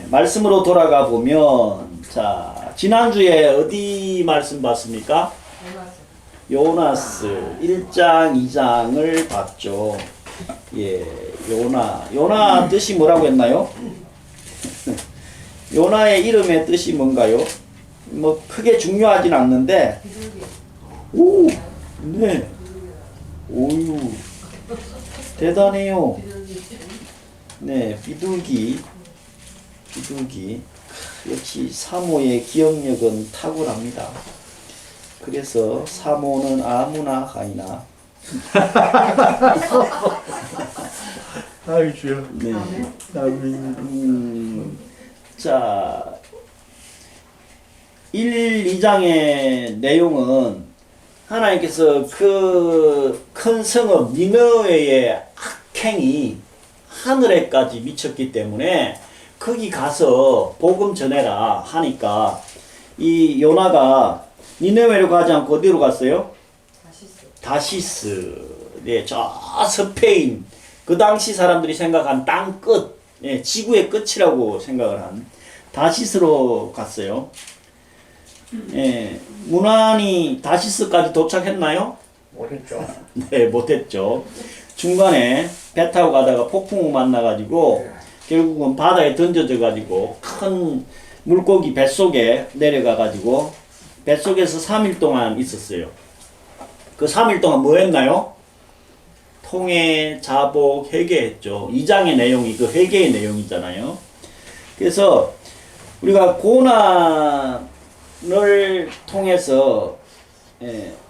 말씀으로 돌아가 보면, 자, 지난주에 어디 말씀 봤습니까? 요나스 1장, 2장을 봤죠. 예, 요나 뜻이 뭐라고 했나요? 요나의 이름의 뜻이 뭔가요? 뭐 크게 중요하진 않는데, 오, 네, 오유, 대단해요. 네, 비둘기. 역시 사모의 기억력은 탁월합니다. 그래서 사모는 아무나 가이나. 아이 주여. 네. 자, 1, 2장의 내용은 하나님께서 그 큰 성읍 니느웨의 악행이 하늘에까지 미쳤기 때문에 거기 가서 복음 전해라 하니까 이 요나가 니느웨로 가지 않고 어디로 갔어요? 다시스. 네, 저 스페인 그 당시 사람들이 생각한 땅 끝, 네, 지구의 끝이라고 생각을 한 다시스로 갔어요. 예, 무난히 다시스까지 도착했나요? 못했죠. 네, 못했죠. 중간에 배 타고 가다가 폭풍우 만나가지고 결국은 바다에 던져져가지고 큰 물고기 뱃속에 내려가가지고 뱃속에서 3일 동안 있었어요. 그 3일 동안 뭐 했나요? 통해, 자복, 회개했죠. 2장의 내용이 그 회개의 내용이잖아요. 그래서 우리가 고난을 통해서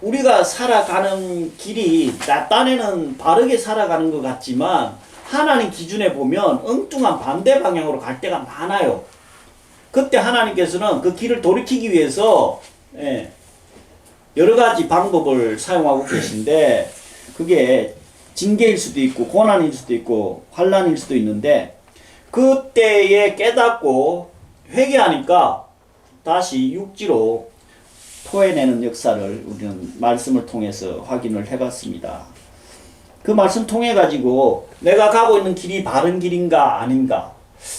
우리가 살아가는 길이 나 딴에는 바르게 살아가는 것 같지만 하나님 기준에 보면 엉뚱한 반대 방향으로 갈 때가 많아요. 그때 하나님께서는 그 길을 돌이키기 위해서 여러 가지 방법을 사용하고 계신데 그게 징계일 수도 있고 고난일 수도 있고 환난일 수도 있는데 그때에 깨닫고 회개하니까 다시 육지로 토해내는 역사를 우리는 말씀을 통해서 확인을 해봤습니다. 그 말씀 통해 가지고 내가 가고 있는 길이 바른 길인가 아닌가,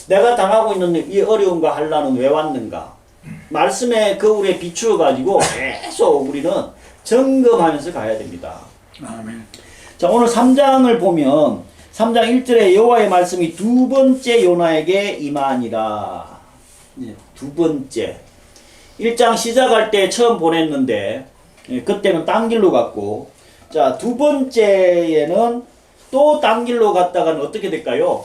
내가 당하고 있는 이 어려움과 환난은 왜 왔는가, 말씀의 거울에 비추어 가지고 계속 우리는 점검하면서 가야 됩니다. 아멘. 자, 오늘 3장을 보면 3장 1절에 여호와의 말씀이 두 번째 요나에게 임하니라. 네, 두 번째. 1장 시작할 때 처음 보냈는데 그때는 딴 길로 갔고, 자, 두 번째에는 또 딴 길로 갔다가는 어떻게 될까요?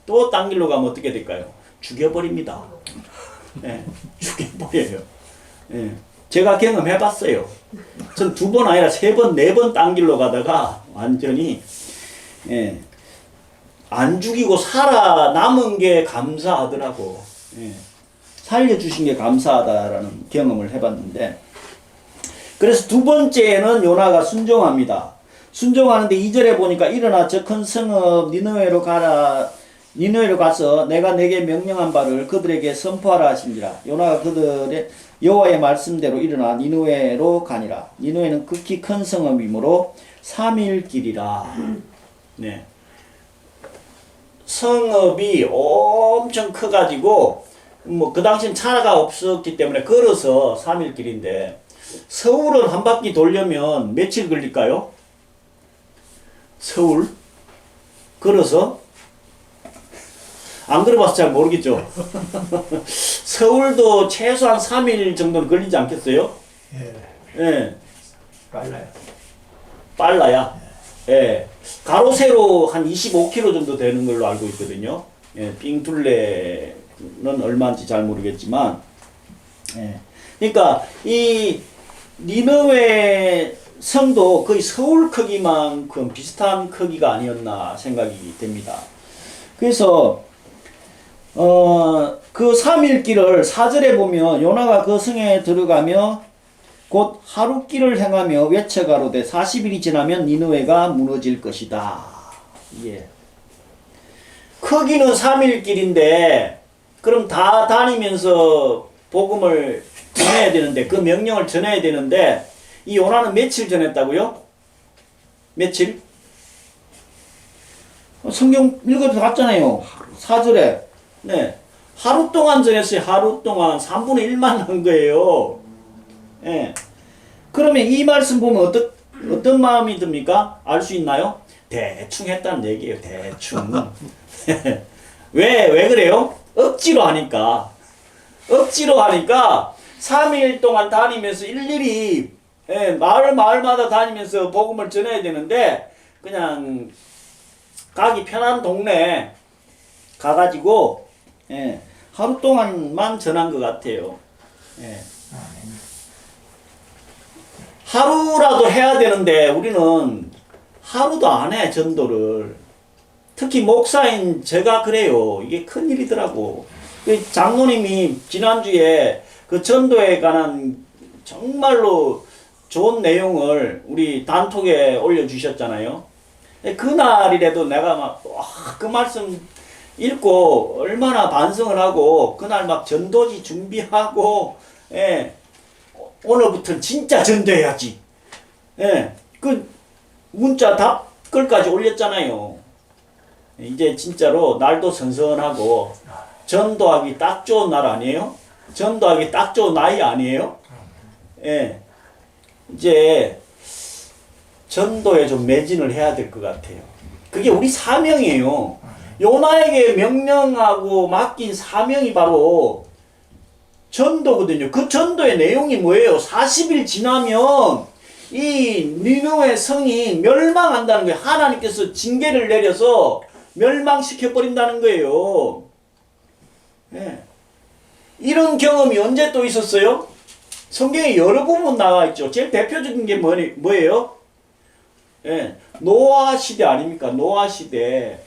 또 딴 길로 가면 어떻게 될까요? 죽여버립니다. 네, 죽여버려요. 네, 제가 경험해봤어요. 전 2번 아니라 3번, 4번 딴 길로 가다가 완전히 안 죽이고 살아남은 게 감사하더라고. 살려주신 게 감사하다라는 경험을 해봤는데, 그래서 두 번째는 요나가 순종합니다. 순종하는데 2절에 보니까 일어나 저 큰 성읍 니느웨로 가라. 니느웨로 가서 내가 내게 명령한 바를 그들에게 선포하라 하시니라. 요나가 그들의 여호와의 말씀대로 일어나 니느웨로 가니라. 니느웨는 극히 큰 성읍이므로 3일 길이라. 네. 성읍이 엄청 커가지고 뭐 그 당시엔 차가 없었기 때문에 걸어서 3일 길인데 서울은 한 바퀴 돌려면 며칠 걸릴까요? 서울? 걸어서? 안 걸어봐서 잘 모르겠죠. 서울도 최소한 3일 정도는 걸리지 않겠어요? 예. 빨라요. 빨라야? 예. 가로 세로 한 25km 정도 되는 걸로 알고 있거든요. 예. 빙둘레는 얼마인지 잘 모르겠지만, 예. 그러니까 이 니느웨 성도 거의 서울 크기만큼 비슷한 크기가 아니었나 생각이 됩니다. 그래서 그 3일 길을 4절에 보면 요나가 그 성에 들어가며 곧 하루 길을 행하며 외쳐가로되 40일이 지나면 니느웨가 무너질 것이다. 예. 크기는 3일 길인데 그럼 다 다니면서 복음을 전해야 되는데, 그 명령을 전해야 되는데 이 요나는 며칠 전했다고요? 며칠? 성경 읽어서 봤잖아요. 4절에 네, 하루 동안 전했어요. 하루 동안 3분의 1만 한 거예요. 예. 그러면 이 말씀 보면 어떤 마음이 듭니까? 알 수 있나요? 대충 했다는 얘기예요. 대충. 왜 그래요? 억지로 하니까. 억지로 하니까 3일 동안 다니면서 일일이 마을마다 다니면서 복음을 전해야 되는데 그냥 가기 편한 동네 가가지고 하루 동안만 전한 것 같아요. 하루라도 해야 되는데 우리는 하루도 안 해, 전도를. 특히 목사인 제가 그래요. 이게 큰일이더라고. 그 장로님이 지난주에 그 전도에 관한 정말로 좋은 내용을 우리 단톡에 올려주셨잖아요. 그날이라도 내가 막 그 말씀 읽고 얼마나 반성을 하고 그날 막 전도지 준비하고 오늘부터는 진짜 전도해야지. 그 문자 답글까지 올렸잖아요. 이제 진짜로 날도 선선하고 전도하기 딱 좋은 날 아니에요? 전도하기 딱 좋은 나이 아니에요? 이제 전도에 좀 매진을 해야 될 것 같아요. 그게 우리 사명이에요. 요나에게 명령하고 맡긴 사명이 바로 전도거든요. 그 전도의 내용이 뭐예요? 40일 지나면 이 니느웨 성이 멸망한다는 거예요. 하나님께서 징계를 내려서 멸망시켜버린다는 거예요. 이런 경험이 언제 또 있었어요? 성경에 여러 부분 나와 있죠. 제일 대표적인 게 뭐예요? 노아 시대 아닙니까? 노아 시대.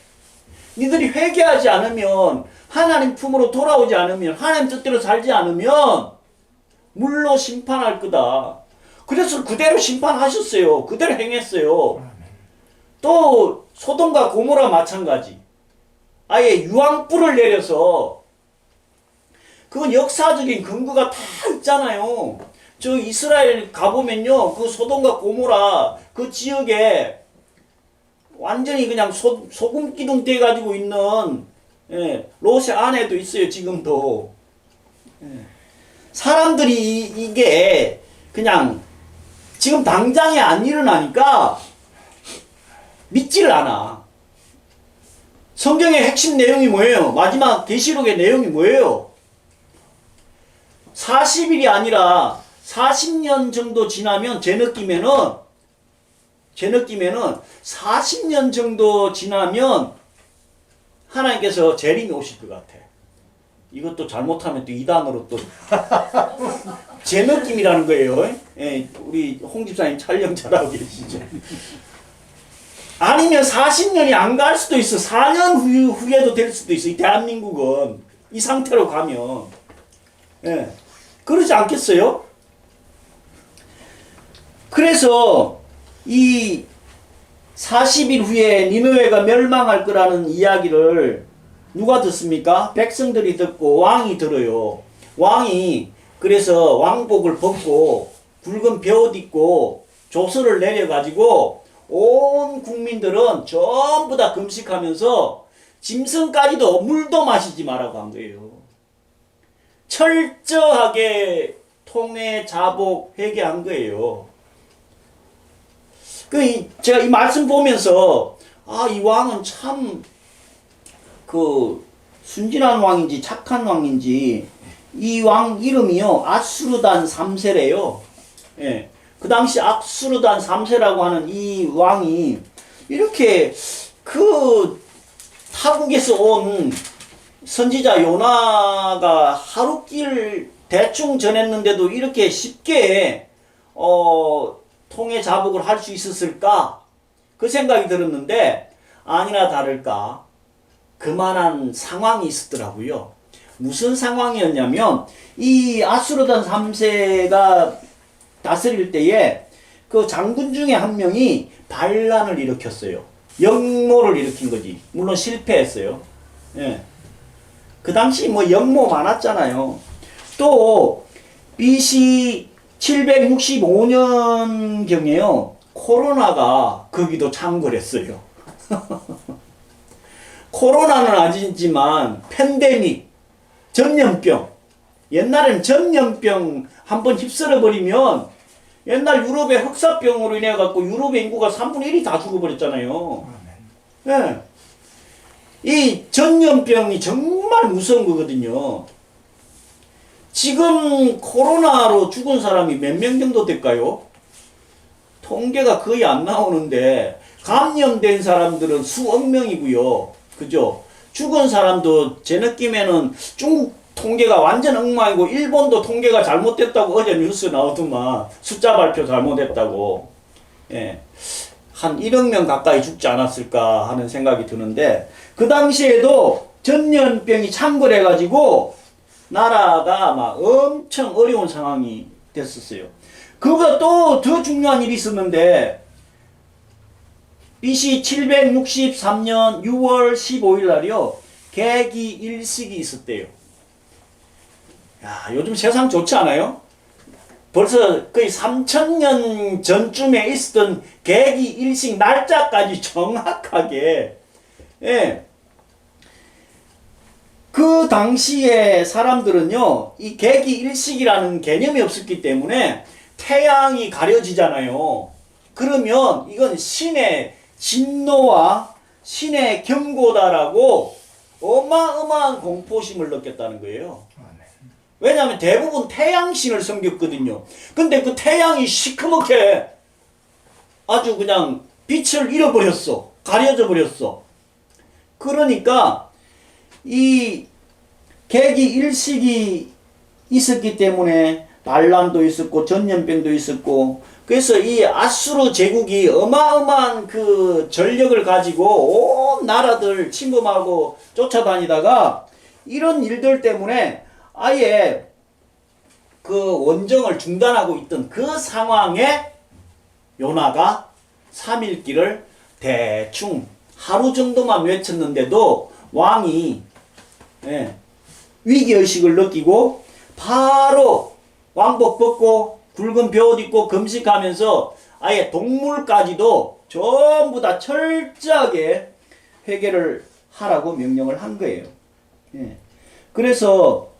니들이 회개하지 않으면, 하나님 품으로 돌아오지 않으면, 하나님 뜻대로 살지 않으면 물로 심판할 거다. 그래서 그대로 심판하셨어요. 그대로 행했어요. 또 소돔과 고모라 마찬가지. 아예 유황불을 내려서, 그건 역사적인 근거가 다 있잖아요. 저 이스라엘 가보면요, 그 소돔과 고모라 그 지역에 완전히 그냥 소금 기둥 돼가지고 있는 롯의 안에도 있어요. 지금도. 사람들이 이게 그냥 지금 당장에 안 일어나니까 믿지를 않아. 성경의 핵심 내용이 뭐예요? 마지막 계시록의 내용이 뭐예요? 40일이 아니라 40년 정도 지나면 제 느낌에는 40년 정도 지나면 하나님께서 재림이 오실 것 같아. 이것도 잘못하면 또 이단으로 또 제 느낌이라는 거예요. 우리 홍 집사님 촬영 잘하고 계시죠. 아니면 40년이 안 갈 수도 있어. 4년 후에도 될 수도 있어. 이 대한민국은 이 상태로 가면 그러지 않겠어요? 그래서 이 40일 후에 니느웨가 멸망할 거라는 이야기를 누가 듣습니까? 백성들이 듣고 왕이 들어요. 왕이 그래서 왕복을 벗고 굵은 벼옷 입고 조서를 내려가지고 온 국민들은 전부 다 금식하면서 짐승까지도 물도 마시지 말라고 한 거예요. 철저하게 통회, 자복, 회개한 거예요. 제가 이 말씀 보면서 이 왕은 참 순진한 왕인지 착한 왕인지, 이 왕 이름이요 아수르단 3세래요. 그 당시 아수르단 3세라고 하는 이 왕이 이렇게 그 타국에서 온 선지자 요나가 하루길 대충 전했는데도 이렇게 쉽게 통해 자복을 할 수 있었을까? 그 생각이 들었는데 아니나 다를까 그만한 상황이 있었더라고요. 무슨 상황이었냐면 이 아수르단 3세가 다스릴 때에 그 장군 중에 한 명이 반란을 일으켰어요. 역모를 일으킨 거지. 물론 실패했어요. 그 당시 뭐 역모 많았잖아요. 또 BC 765년경에요. 코로나가 거기도 창궐 했어요. 코로나는 아니지만 팬데믹, 전염병. 옛날에는 전염병 한번 휩쓸어 버리면 옛날 유럽의 흑사병으로 인해 갖고 유럽의 인구가 3분의 1이 다 죽어버렸잖아요. 예. 이 전염병이 정말 무서운 거거든요. 지금 코로나로 죽은 사람이 몇 명 정도 될까요? 통계가 거의 안 나오는데 감염된 사람들은 수억 명이고요. 그죠? 죽은 사람도 제 느낌에는 중국 통계가 완전 엉망이고 일본도 통계가 잘못됐다고 어제 뉴스 나오더만 숫자 발표 잘못했다고. 예. 한 1억 명 가까이 죽지 않았을까 하는 생각이 드는데 그 당시에도 전염병이 창궐해가지고 나라가 막 엄청 어려운 상황이 됐었어요. 그거 또 더 중요한 일이 있었는데 BC 763년 6월 15일 날이요. 계기 일식이 있었대요. 야, 요즘 세상 좋지 않아요? 벌써 거의 3000년 전쯤에 있었던 계기 일식 날짜까지 정확하게, 예. 그 당시에 사람들은요, 이 계기 일식이라는 개념이 없었기 때문에 태양이 가려지잖아요. 그러면 이건 신의 진노와 신의 경고다라고 어마어마한 공포심을 느꼈다는 거예요. 왜냐하면 대부분 태양신을 섬겼거든요. 근데 그 태양이 시커멓게 아주 그냥 빛을 잃어버렸어. 가려져 버렸어. 그러니까 이 계기 일식이 있었기 때문에 난란도 있었고 전염병도 있었고 그래서 이 아수르 제국이 어마어마한 그 전력을 가지고 온 나라들 침범하고 쫓아다니다가 이런 일들 때문에 아예 그 원정을 중단하고 있던 그 상황에 요나가 3일길을 대충 하루 정도만 외쳤는데도 왕이, 예, 위기의식을 느끼고 바로 왕복 벗고 굵은 벼옷 입고 금식하면서 아예 동물까지도 전부 다 철저하게 회개를 하라고 명령을 한 거예요. 예. 그래서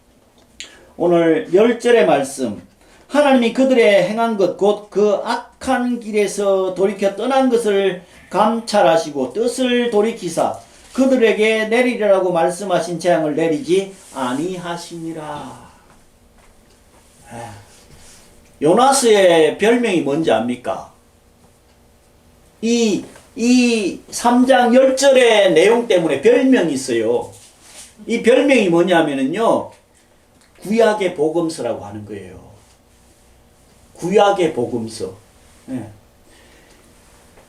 오늘 10절의 말씀, 하나님이 그들의 행한 것 곧 그 악한 길에서 돌이켜 떠난 것을 감찰하시고 뜻을 돌이키사 그들에게 내리라고 말씀하신 재앙을 내리지 아니하시니라. 요나스의 별명이 뭔지 압니까? 이 3장 10절의 내용 때문에 별명이 있어요. 이 별명이 뭐냐면은요, 구약의 복음서라고 하는 거예요. 구약의 복음서. 네.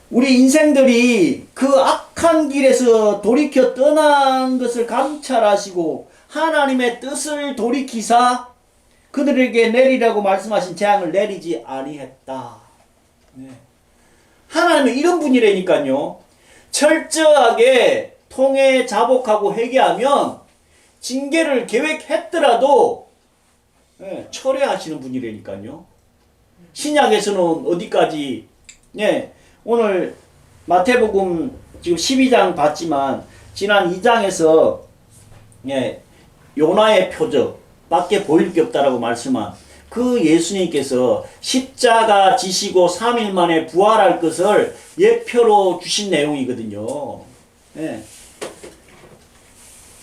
우리 인생들이 그 악한 길에서 돌이켜 떠난 것을 감찰하시고 하나님의 뜻을 돌이키사 그들에게 내리라고 말씀하신 재앙을 내리지 아니했다. 네. 하나님은 이런 분이라니까요. 철저하게 통회 자복하고 회개하면 징계를 계획했더라도, 네, 철회하시는 분이라니까요. 신약에서는 어디까지, 네, 오늘 마태복음 지금 12장 봤지만 지난 2장에서, 네, 요나의 표적 밖에 보일 게 없다라고 말씀한 그 예수님께서 십자가 지시고 3일 만에 부활할 것을 예표로 주신 내용이거든요. 네.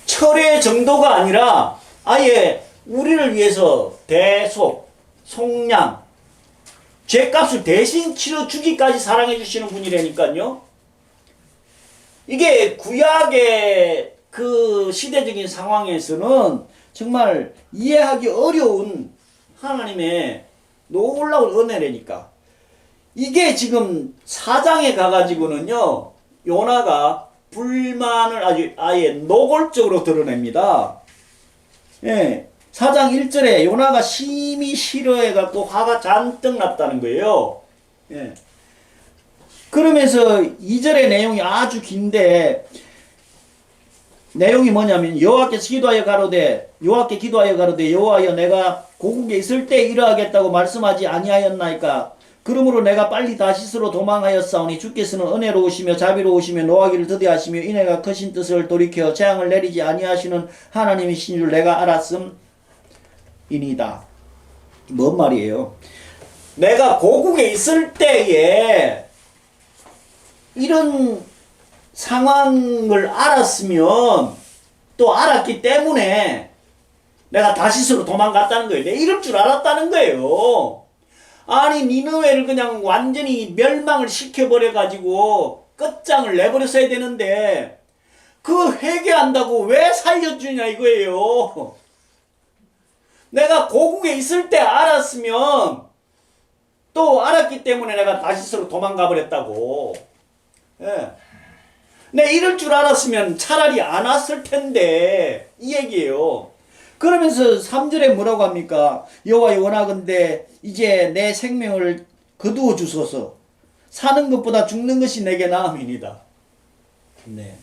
철의 정도가 아니라 아예 우리를 위해서 대속, 속량, 죄값을 대신 치러주기까지 사랑해 주시는 분이라니까요. 이게 구약의 그 시대적인 상황에서는 정말 이해하기 어려운 하나님의 놀라운 은혜라니까. 이게 지금 4장에 가가지고는요, 요나가 불만을 아예 노골적으로 드러냅니다. 예, 4장 1절에 요나가 심히 싫어해갖고 화가 잔뜩 났다는 거예요. 예. 그러면서 2절의 내용이 아주 긴데, 내용이 뭐냐면 여호와께 기도하여 가로되 여호와여 내가 고국에 있을 때 이러하겠다고 말씀하지 아니하였나이까. 그러므로 내가 빨리 다시스로 도망하였사오니 주께서는 은혜로우시며 자비로우시며 노하기를 더디하시며 인애가 크신 뜻을 돌이켜 재앙을 내리지 아니하시는 하나님이신 줄 내가 알았음이니다. 뭔 말이에요? 내가 고국에 있을 때에 이런 상황을 알았으면 또 알았기 때문에 내가 다시스로 도망갔다는 거예요. 내가 이럴 줄 알았다는 거예요. 아니 니느웨를 그냥 완전히 멸망을 시켜버려가지고 끝장을 내버렸어야 되는데 그 회개한다고 왜 살려주냐 이거예요. 내가 고국에 있을 때 알았으면 또 알았기 때문에 내가 다시스로 도망가 버렸다고. 예. 내 이럴 줄 알았으면 차라리 안 왔을 텐데 이 얘기예요. 그러면서 3절에 뭐라고 합니까? 여호와여 원하건대 이제 내 생명을 거두어 주소서. 사는 것보다 죽는 것이 내게 나음이니이다. 네.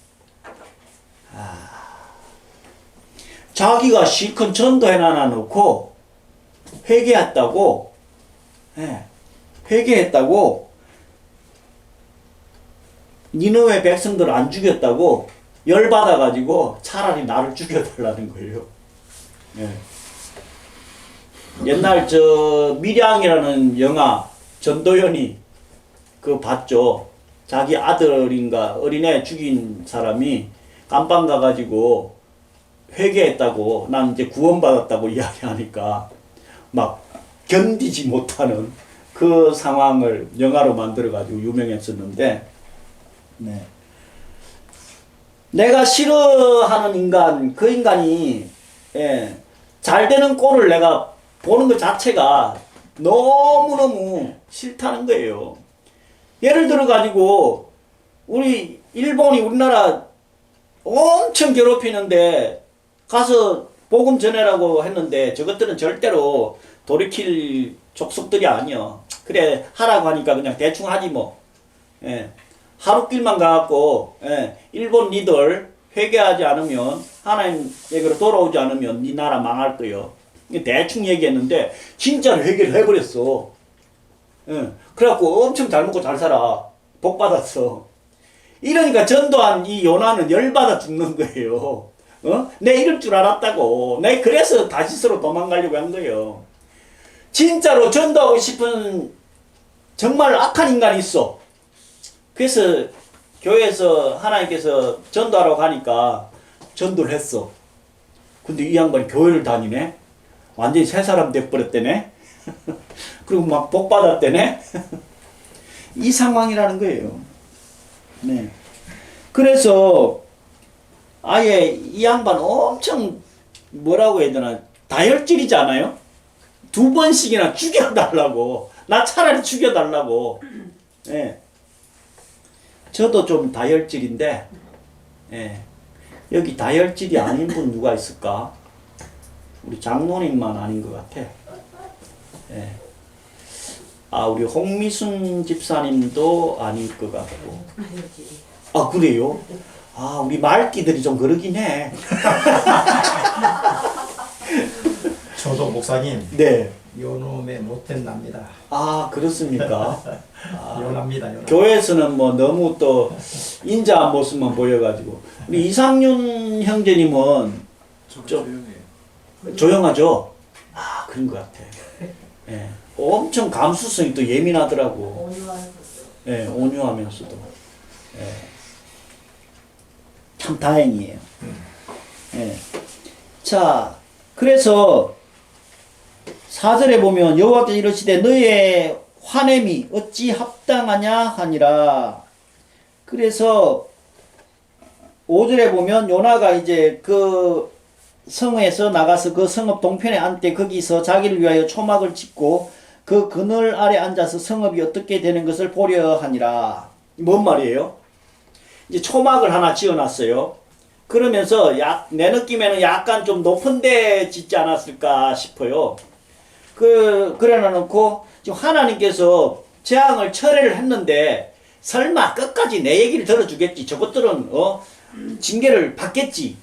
자기가 실컷 전도해 놔 놓고 회개했다고. 네. 회개했다고. 니느웨 백성들 안 죽였다고 열받아가지고 차라리 나를 죽여달라는 거예요. 네. 옛날 저 밀양이라는 영화 전도연이 그거 봤죠. 자기 아들인가 어린애 죽인 사람이 깜빵 가가지고 회개했다고 난 이제 구원받았다고 이야기하니까 막 견디지 못하는 그 상황을 영화로 만들어가지고 유명했었는데, 네. 내가 싫어하는 인간, 그 인간이, 예, 잘 되는 꼴을 내가 보는 것 자체가 너무너무 싫다는 거예요. 예를 들어가지고, 우리, 일본이 우리나라 엄청 괴롭히는데, 가서 복음 전해라고 했는데, 저것들은 절대로 돌이킬 족속들이 아니야. 그래, 하라고 하니까 그냥 대충 하지 뭐. 예. 하루길만 가갖고, 예, 일본 니들 회개하지 않으면, 하나님에게로 돌아오지 않으면 니 나라 망할 거요. 대충 얘기했는데, 진짜로 회개를 해버렸어. 예. 그래갖고 엄청 잘 먹고 잘 살아. 복 받았어. 이러니까 전도한 이 요나는 열받아 죽는 거예요. 어? 내 이럴 줄 알았다고. 내 그래서 다시스로 도망가려고 한 거예요. 진짜로 전도하고 싶은 정말 악한 인간이 있어. 그래서 교회에서 하나님께서 전도하라고 하니까 전도를 했어. 근데 이 양반이 교회를 다니네? 완전히 새 사람 돼버렸대네? 그리고 막 복 받았대네? 이 상황이라는 거예요. 네. 그래서 아예 이 양반 엄청 뭐라고 해야 되나 다혈질이지 않아요? 2번씩이나 죽여달라고. 나 차라리 죽여달라고. 예. 저도 좀 다혈질인데, 예. 여기 다혈질이 아닌 분 누가 있을까? 우리 장로님만 아닌 것 같아. 예. 아, 우리 홍미순 집사님도 아닐 것 같고. 아, 그래요? 아, 우리 말기들이 좀 그러긴 해. 저도 목사님. 네. 요놈의 못된 납니다. 아, 그렇습니까? 아, 요납니다. 요남. 교회에서는 뭐 너무 또 인자한 모습만 보여가지고. 우리 이상윤 형제님은 좀 조용하죠? 아, 그런 것 같아. 예. 엄청 감수성이 또 예민하더라고. 예, 온유하면서도. 예. 참 다행이에요. 예. 자, 그래서 4절에 보면 여호와께서 이르시되 너의 화냄이 어찌 합당하냐 하니라. 그래서 5절에 보면 요나가 이제 그 성에서 나가서 그 성읍 동편에 앉되 거기서 자기를 위하여 초막을 짓고 그 그늘 아래 앉아서 성읍이 어떻게 되는 것을 보려 하니라. 뭔 말이에요? 이제 초막을 하나 지어놨어요. 그러면서 내 느낌에는 약간 좀 높은 데 짓지 않았을까 싶어요. 그래 놔놓고 지금 하나님께서 재앙을 철회를 했는데 설마 끝까지 내 얘기를 들어주겠지. 저것들은 징계를 받겠지.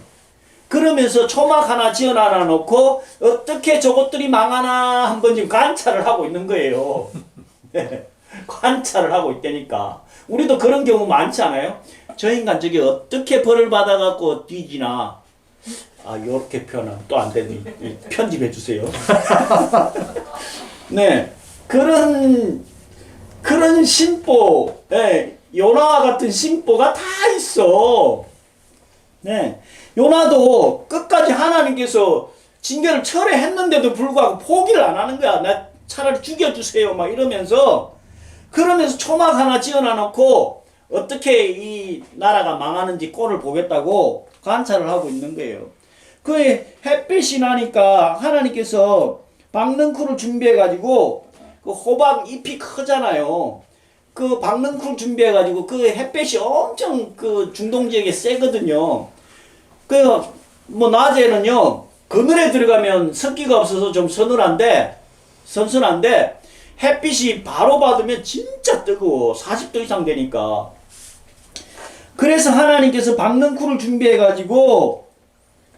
그러면서 초막 하나 지어놔 놓고 어떻게 저것들이 망하나 한번 지금 관찰을 하고 있는 거예요. 관찰을 하고 있다니까. 우리도 그런 경우 많지 않아요? 저 인간 저기 어떻게 벌을 받아갖고 뒤지나. 아, 요렇게 표현하면 또 안 되니. 편집해 주세요. 네. 그런 심보, 네. 요나와 같은 심보가 다 있어. 네. 요나도 끝까지 하나님께서 징계를 철회했는데도 불구하고 포기를 안 하는 거야. 나 차라리 죽여주세요. 막 이러면서, 그러면서 초막 하나 지어놔 놓고 어떻게 이 나라가 망하는지 꼴을 보겠다고 관찰을 하고 있는 거예요. 그 햇빛이 나니까 하나님께서 박능쿨을 준비해가지고 그 호박 잎이 크잖아요. 그 박능쿨 준비해가지고 그 햇빛이 엄청 그 중동 지역에 세거든요. 그 뭐 낮에는요 그늘에 들어가면 습기가 없어서 좀 서늘한데 선선한데 햇빛이 바로 받으면 진짜 뜨거워. 40도 이상 되니까. 그래서 하나님께서 박능쿨을 준비해가지고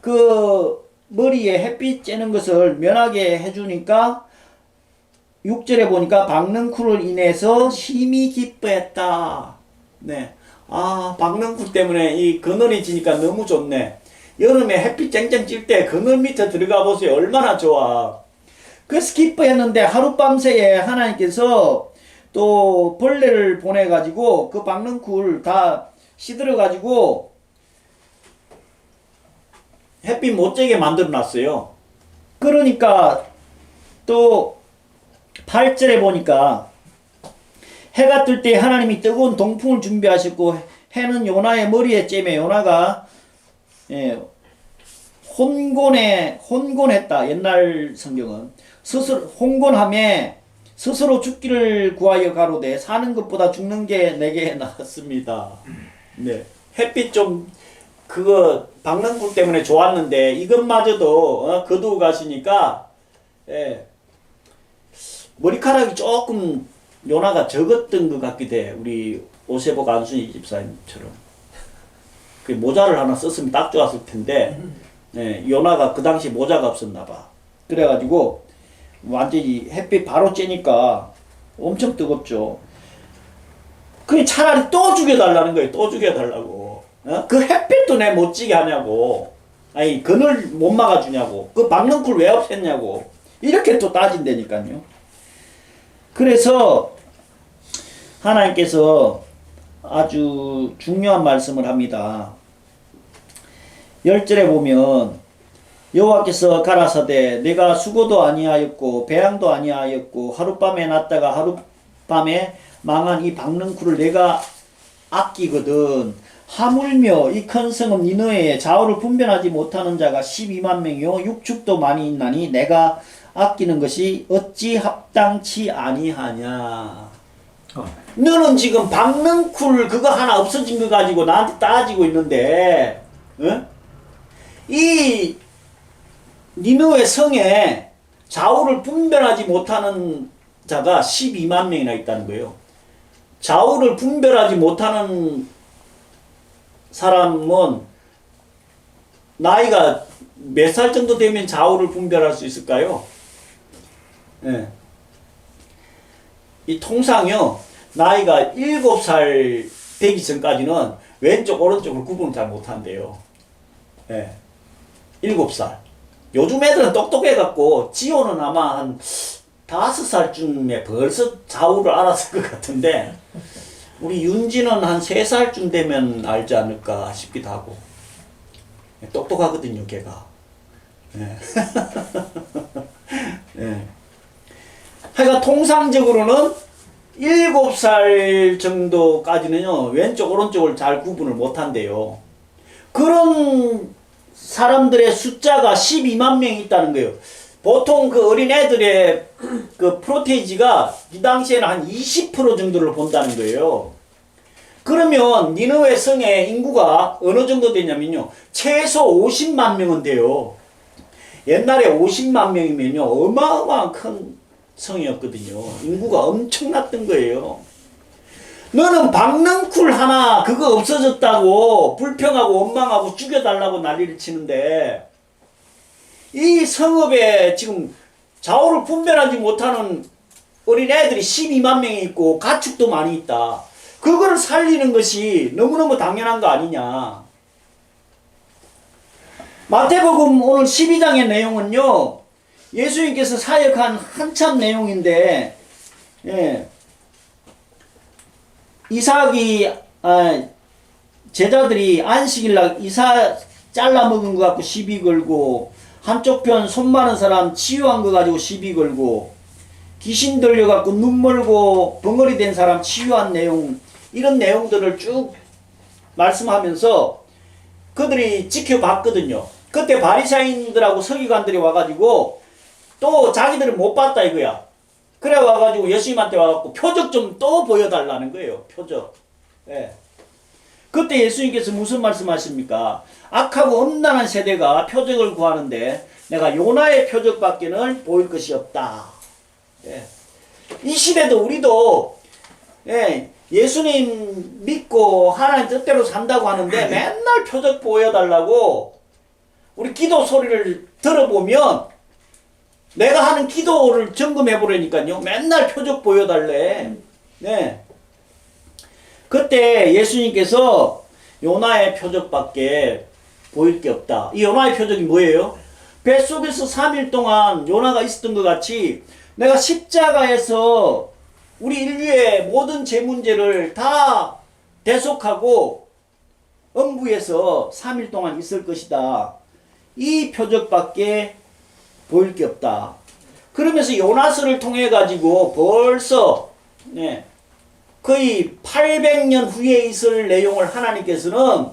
그 머리에 햇빛 쬐는 것을 면하게 해주니까 6절에 보니까 박능쿨을 인해서 심히 기뻐했다. 네. 아, 박능쿨 때문에 이 그늘이 지니까 너무 좋네. 여름에 햇빛 쨍쨍 찔 때 그늘 밑에 들어가 보세요. 얼마나 좋아. 그래서 기뻐했는데 하룻밤새에 하나님께서 또 벌레를 보내가지고 그 박능쿨 다 시들어가지고 햇빛 못 쬐게 만들어 놨어요. 그러니까 또 8절에 보니까 해가 뜰 때 하나님이 뜨거운 동풍을 준비하셨고 해는 요나의 머리에 쬐매 요나가 혼곤했다. 옛날 성경은 스스로 혼곤함에 스스로 죽기를 구하여 가로되 사는 것보다 죽는 게 내게 나았습니다. 네, 햇빛 좀 그거 박능쿨 때문에 좋았는데 이것마저도 거두고 가시니까 머리카락이 조금 요나가 적었던 것 같기도 해. 우리 오세복 안순이 집사님처럼 그 모자를 하나 썼으면 딱 좋았을 텐데 요나가 그 당시 모자가 없었나 봐. 그래가지고 완전히 햇빛 바로 쬐니까 엄청 뜨겁죠. 그 차라리 또 죽여달라는 거예요. 또 죽여달라고. 그 햇빛도 내 못 찌게 하냐고. 아니 그늘 못 막아주냐고. 그 박능쿨 왜 없앴냐고. 이렇게 또 따진다니까요. 그래서 하나님께서 아주 중요한 말씀을 합니다. 10절에 보면 여호와께서 가라사대 내가 수고도 아니하였고 배양도 아니하였고 하룻밤에 났다가 하룻밤에 망한 이 박능쿨을 내가 아끼거든. 하물며 이 큰 성읍 니느웨에 좌우를 분별하지 못하는 자가 12만 명이요 육축도 많이 있나니 내가 아끼는 것이 어찌 합당치 아니하냐. 너는 지금 박능쿨 그거 하나 없어진 거 가지고 나한테 따지고 있는데 이 니느웨 성에 좌우를 분별하지 못하는 자가 12만 명이나 있다는 거예요. 좌우를 분별하지 못하는 사람은 나이가 몇 살 정도 되면 좌우를 분별할 수 있을까요? 이 통상요 나이가 7살 되기 전까지는 왼쪽 오른쪽을 구분을 잘 못한대요. 7살. 요즘 애들은 똑똑해갖고 지호는 아마 한 5살쯤에 벌써 좌우를 알았을 것 같은데 우리 윤지는 한 3살쯤 되면 알지 않을까 싶기도 하고. 똑똑하거든요 걔가. 하여간 통상적으로는 7살 정도까지는요 왼쪽 오른쪽을 잘 구분을 못한대요. 그런 사람들의 숫자가 12만 명이 있다는 거예요. 보통 그 어린 애들의 그 프로테이지가 이 당시에는 한 20% 정도를 본다는 거예요. 그러면 니느웨 성의 인구가 어느 정도 되냐면요 최소 50만 명은 돼요. 옛날에 50만 명이면요 어마어마한 큰 성이었거든요. 인구가 엄청났던 거예요. 너는 박능쿨 하나 그거 없어졌다고 불평하고 원망하고 죽여달라고 난리를 치는데 이 성읍에 지금 좌우를 분별하지 못하는 어린 애들이 12만 명이 있고 가축도 많이 있다. 그거를 살리는 것이 너무너무 당연한 거 아니냐. 마태복음 오늘 12장의 내용은요, 예수님께서 사역한 한참 내용인데, 예, 이삭이 제자들이 안식일날 이삭 잘라 먹은 거 갖고 시비 걸고, 한쪽 편 손 많은 사람 치유한 거 가지고 시비 걸고, 귀신 들려갖고 눈 멀고 벙어리 된 사람 치유한 내용, 이런 내용들을 쭉 말씀하면서 그들이 지켜봤거든요. 그때 바리새인들하고 서기관들이 와가지고 또 자기들은 못 봤다 이거야. 그래 와가지고 예수님한테 와갖고 표적 좀 또 보여달라는 거예요. 표적. 예. 그때 예수님께서 무슨 말씀하십니까? 악하고 음란한 세대가 표적을 구하는데 내가 요나의 표적밖에는 보일 것이 없다. 예. 이 시대도 우리도 예수님 믿고 하나님 뜻대로 산다고 하는데 맨날 표적 보여달라고 우리 기도 소리를 들어보면 내가 하는 기도를 점검해 보라니까요. 맨날 표적 보여달래. 네. 그때 예수님께서 요나의 표적밖에 보일 게 없다. 이 요나의 표적이 뭐예요? 뱃속에서 3일 동안 요나가 있었던 것 같이 내가 십자가에서 우리 인류의 모든 죄 문제를 다 대속하고 음부에서 3일 동안 있을 것이다. 이 표적밖에 보일 게 없다. 그러면서 요나서를 통해 가지고 벌써 거의 800년 후에 있을 내용을 하나님께서는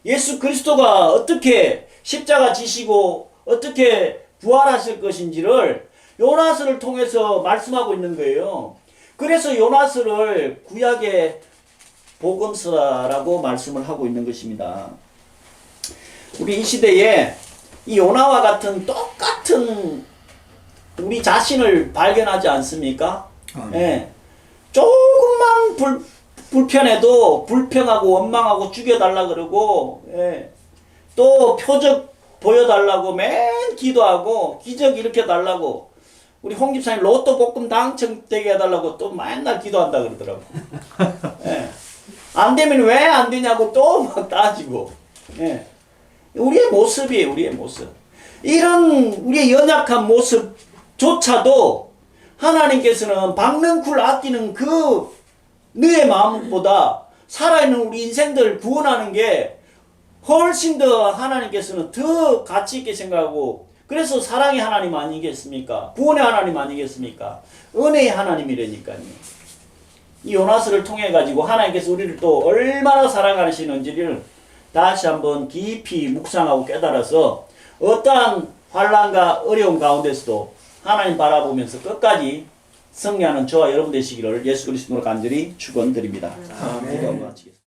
예수 그리스도가 어떻게 십자가 지시고 어떻게 부활하실 것인지를 요나서를 통해서 말씀하고 있는 거예요. 그래서 요나서를 구약의 복음서라고 말씀을 하고 있는 것입니다. 우리 이 시대에 이 요나와 같은 똑같은 우리 자신을 발견하지 않습니까? 조금만 불편해도 불평하고 원망하고 죽여달라 그러고, 또 표적 보여달라고 맨 기도하고 기적 일으켜달라고, 우리 홍 집사님 로또 복권 당첨되게 해달라고 또 맨날 기도한다 그러더라고. 안 되면 왜 안 되냐고 또 막 따지고. 우리의 모습이에요, 우리의 모습. 이런 우리의 연약한 모습조차도 하나님께서는 박는 쿨 아끼는 그 너의 마음보다 살아있는 우리 인생들을 구원하는 게 훨씬 더 하나님께서는 더 가치 있게 생각하고, 그래서 사랑의 하나님 아니겠습니까? 구원의 하나님 아니겠습니까? 은혜의 하나님이라니까요. 이 요나서를 통해 가지고 하나님께서 우리를 또 얼마나 사랑하시는지를 다시 한번 깊이 묵상하고 깨달아서 어떠한 환난과 어려움 가운데서도 하나님 바라보면서 끝까지 승리하는 저와 여러분 되시기를 예수 그리스도로 간절히 축원드립니다. 기도하고 마치겠습니다.